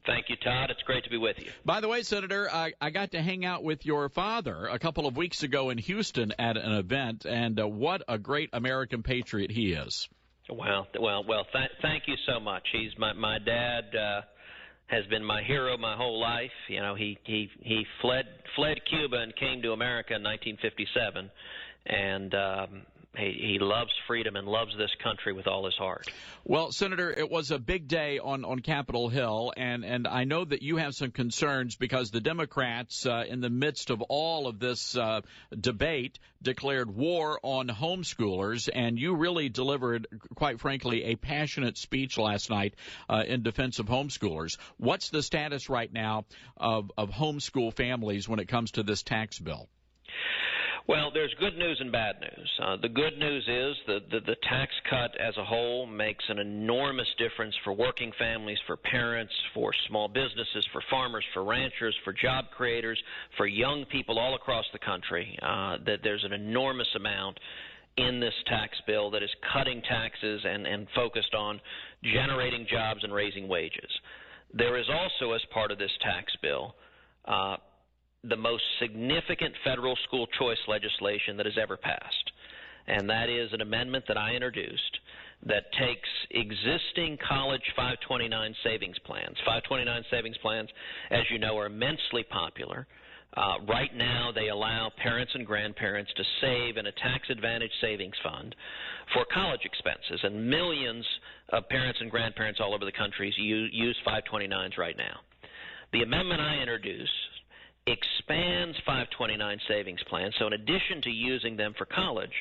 Thank you, Todd. It's great to be with you. By the way, Senator, I got to hang out with your father a couple of weeks ago in Houston at an event, and what a great American patriot he is. Well. Thank you so much. He's my dad. Has been my hero my whole life. You know, he fled Cuba and came to America in 1957, and he loves freedom and loves this country with all his heart. Well, Senator, it was a big day on Capitol Hill, and I know that you have some concerns because the Democrats, in the midst of all of this debate, declared war on homeschoolers, and you really delivered, quite frankly, a passionate speech last night in defense of homeschoolers. What's the status right now of homeschool families when it comes to this tax bill? Well, there's good news and bad news. The good news is that the tax cut as a whole makes an enormous difference for working families, for parents, for small businesses, for farmers, for ranchers, for job creators, for young people all across the country. That there's an enormous amount in this tax bill that is cutting taxes and focused on generating jobs and raising wages. There is also, as part of this tax bill, the most significant federal school choice legislation that has ever passed, and that is an amendment that I introduced that takes existing college 529 savings plans. 529 savings plans, as you know, are immensely popular. Right now, they allow parents and grandparents to save in a tax-advantaged savings fund for college expenses, and millions of parents and grandparents all over the country use 529s right now. The amendment I introduced expands 529 savings plans, so in addition to using them for college,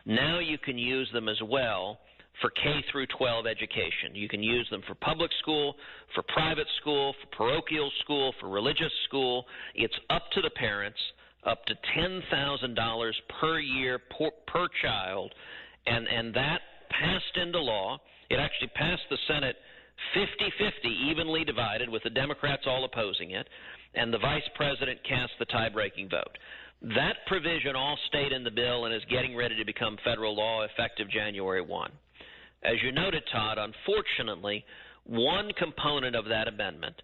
now you can use them as well for K through 12 education. You can use them for public school, for private school, for parochial school, for religious school. It's up to the parents, up to $10,000 per year per child, and that passed into law. It actually passed the Senate 50-50, evenly divided, with the Democrats all opposing it, and the vice president cast the tie-breaking vote. That provision all stayed in the bill and is getting ready to become federal law effective January 1. As you noted, Todd, unfortunately, one component of that amendment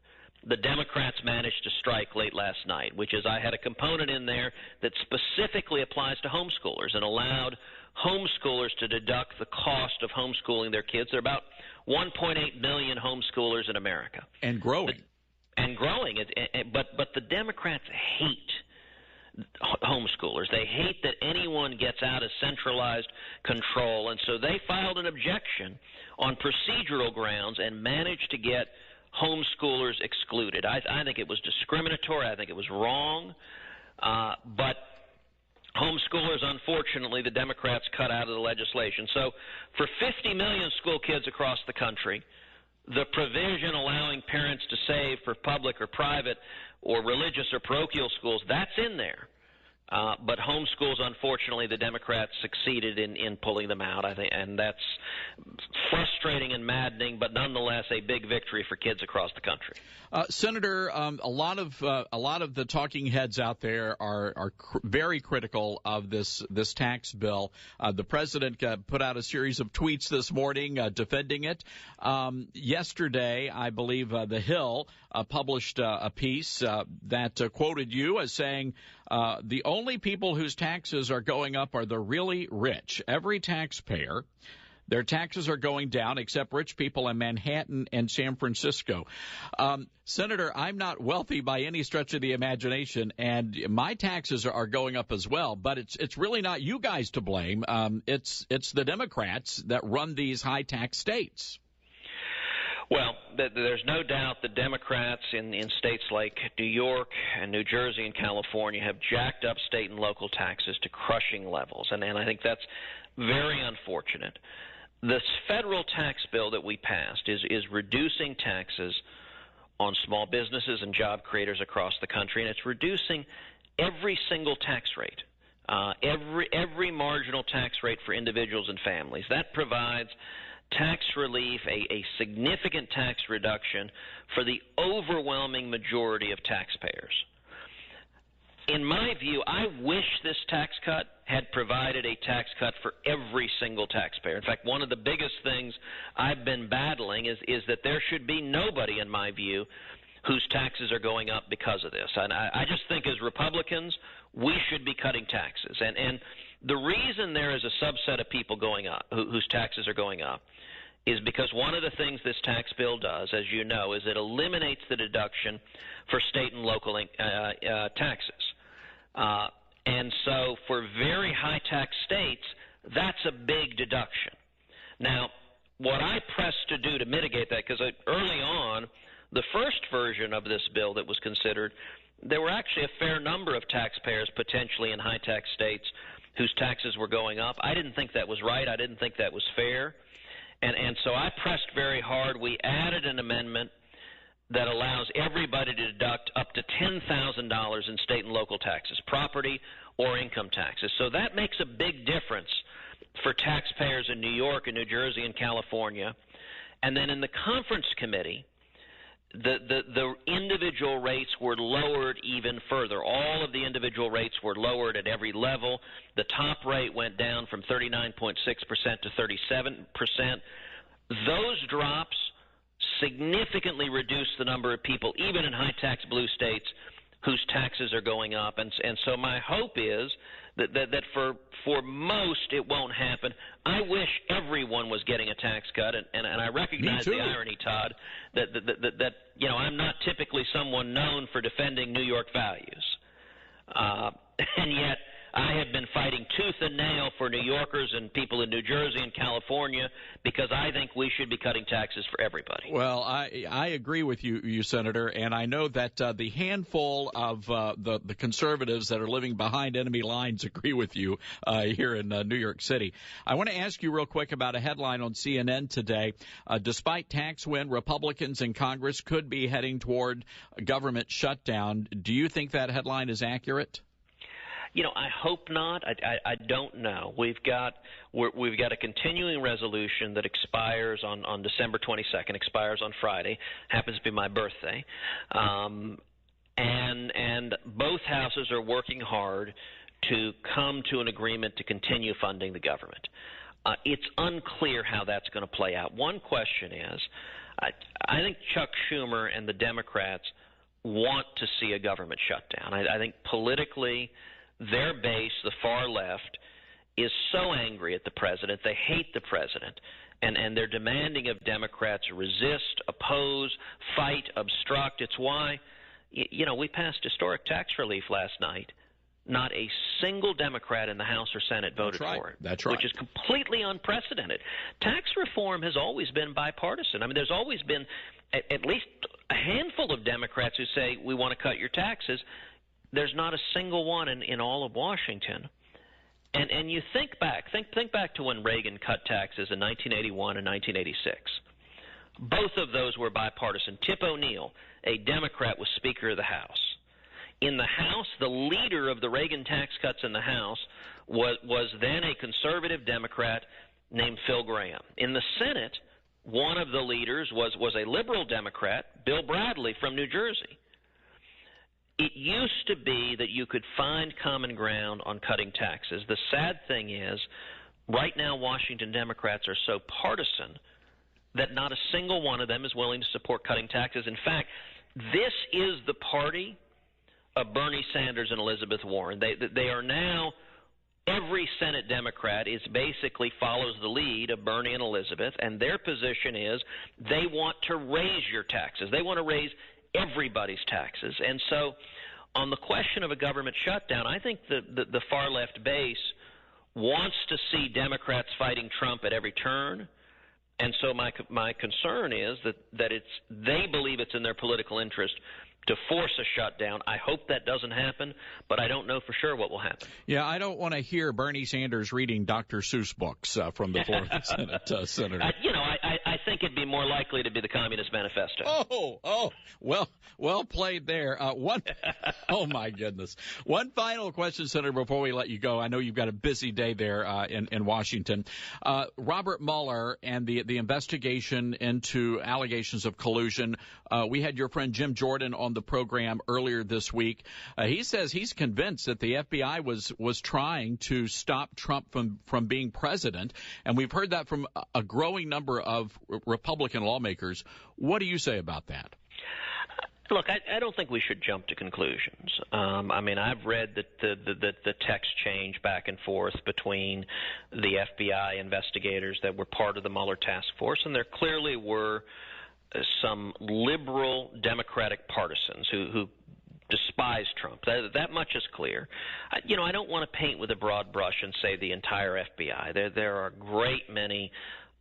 the Democrats managed to strike late last night, which is I had a component in there that specifically applies to homeschoolers and allowed homeschoolers to deduct the cost of homeschooling their kids. There are about 1.8 million homeschoolers in America. And growing. But the Democrats hate homeschoolers. They hate that anyone gets out of centralized control, and so they filed an objection on procedural grounds and managed to get homeschoolers excluded. I think it was discriminatory. I think it was wrong. But homeschoolers, unfortunately, the Democrats cut out of the legislation. So for 50 million school kids across the country, the provision allowing parents to save for public or private or religious or parochial schools, that's in there. But homeschools, unfortunately, the Democrats succeeded in pulling them out, I think, and that's frustrating and maddening, but nonetheless a big victory for kids across the country. Senator, a lot of the talking heads out there are very critical of this tax bill. The president put out a series of tweets this morning defending it. Yesterday, I believe The Hill published a piece that quoted you as saying, the only people whose taxes are going up are the really rich. Every taxpayer, their taxes are going down except rich people in Manhattan and San Francisco. Senator, I'm not wealthy by any stretch of the imagination, and my taxes are going up as well. But it's really not you guys to blame. It's the Democrats that run these high-tax states. Well, there's no doubt the Democrats in states like New York and New Jersey and California have jacked up state and local taxes to crushing levels, and I think that's very unfortunate. This federal tax bill that we passed is reducing taxes on small businesses and job creators across the country, and it's reducing every single tax rate, every marginal tax rate for individuals and families. That provides tax relief, a significant tax reduction for the overwhelming majority of taxpayers. In my view, I wish this tax cut had provided a tax cut for every single taxpayer. In fact, one of the biggest things I've been battling is that there should be nobody, in my view, whose taxes are going up because of this. And I just think as Republicans, we should be cutting taxes. And the reason there is a subset of people going up whose taxes are going up is because one of the things this tax bill does, as you know, is it eliminates the deduction for state and local taxes. And so for very high tax states, that's a big deduction. Now, what I pressed to do to mitigate that, because early on, the first version of this bill that was considered, there were actually a fair number of taxpayers potentially in high tax states whose taxes were going up. I didn't think that was right. I didn't think that was fair. And so I pressed very hard. We added an amendment that allows everybody to deduct up to $10,000 in state and local taxes, property or income taxes. So that makes a big difference for taxpayers in New York and New Jersey and California. And then in the conference committee, the individual rates were lowered even further. All of the individual rates were lowered at every level. The top rate went down from 39.6% to 37%. Those drops significantly reduced the number of people, even in high-tax blue states, whose taxes are going up. And so my hope is that for most it won't happen. I wish everyone was getting a tax cut, and I recognize the irony, Todd, that you know, I'm not typically someone known for defending New York values, and yet I have been fighting tooth and nail for New Yorkers and people in New Jersey and California because I think we should be cutting taxes for everybody. Well, I agree with you, Senator, and I know that the handful of the conservatives that are living behind enemy lines agree with you here in New York City. I want to ask you real quick about a headline on CNN today. Despite tax win, Republicans in Congress could be heading toward a government shutdown. Do you think that headline is accurate? You know, I hope not. I don't know. We've got a continuing resolution that expires on December 22nd. Expires on Friday. Happens to be my birthday, and both houses are working hard to come to an agreement to continue funding the government. It's unclear how that's going to play out. One question is, I think Chuck Schumer and the Democrats want to see a government shutdown. I think politically, their base, the far left, is so angry at the president. They hate the president, and they're demanding of Democrats resist, oppose, fight, obstruct. It's why, you know, we passed historic tax relief last night. Not a single Democrat in the House or Senate voted for it. That's right. Which is completely unprecedented. Tax reform has always been bipartisan. I mean, there's always been at least a handful of Democrats who say we want to cut your taxes. There's not a single one in all of Washington. And you think back to when Reagan cut taxes in 1981 and 1986. Both of those were bipartisan. Tip O'Neill, a Democrat, was Speaker of the House. In the House, the leader of the Reagan tax cuts in the House was then a conservative Democrat named Phil Gramm. In the Senate, one of the leaders was a liberal Democrat, Bill Bradley from New Jersey. It used to be that you could find common ground on cutting taxes. The sad thing is, right now Washington Democrats are so partisan that not a single one of them is willing to support cutting taxes. In fact, this is the party of Bernie Sanders and Elizabeth Warren. They are now, every Senate Democrat is basically follows the lead of Bernie and Elizabeth, and their position is they want to raise your taxes. They want to raise everybody's taxes. And so on the question of a government shutdown, I think the far left base wants to see Democrats fighting Trump at every turn. And so my concern is that they believe it's in their political interest to force a shutdown. I hope that doesn't happen, but I don't know for sure what will happen. Yeah, I don't want to hear Bernie Sanders reading Dr. Seuss books from the floor of the Senate, Senator. I I think it'd be more likely to be the Communist Manifesto. Well played there. Oh my goodness. One final question, Senator, before we let you go. I know you've got a busy day there in Washington. Robert Mueller and the investigation into allegations of collusion. We had your friend Jim Jordan on the program earlier this week. He says he's convinced that the FBI was trying to stop Trump from being president, and we've heard that from a growing number of Republican lawmakers. What do you say about that? Look, I don't think we should jump to conclusions. I've read the text change back and forth between the FBI investigators that were part of the Mueller task force, and there clearly were some liberal Democratic partisans who despise Trump. That much is clear. I don't want to paint with a broad brush and say the entire FBI. There are a great many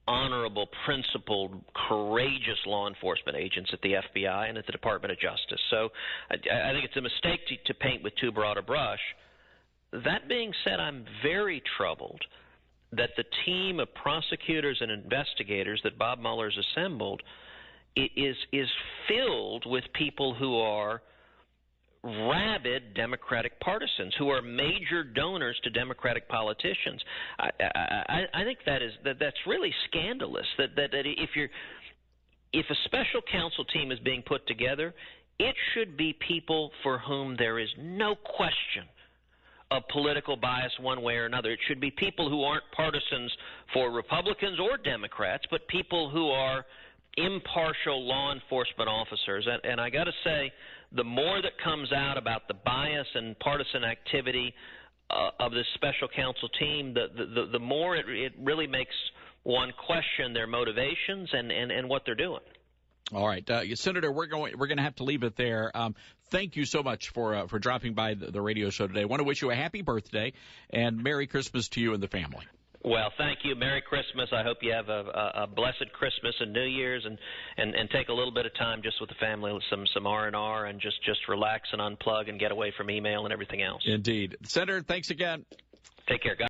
honorable, principled, courageous law enforcement agents at the FBI and at the Department of Justice. So I think it's a mistake to paint with too broad a brush. That being said, I'm very troubled that the team of prosecutors and investigators that Bob Mueller's assembled is filled with people who are rabid Democratic partisans, who are major donors to Democratic politicians. I think that's really scandalous. That if a special counsel team is being put together, it should be people for whom there is no question of political bias one way or another. It should be people who aren't partisans for Republicans or Democrats, but people who are impartial law enforcement officers. And I got to say, the more that comes out about the bias and partisan activity of this special counsel team, the more it really makes one question their motivations and what they're doing. All right, Senator, we're going to have to leave it there. Thank you so much for dropping by the radio show today. I want to wish you a happy birthday and Merry Christmas to you and the family. Well, thank you. Merry Christmas. I hope you have a blessed Christmas and New Year's, and take a little bit of time just with the family, some R&R, and just relax and unplug and get away from email and everything else. Indeed. Senator, thanks again. Take care.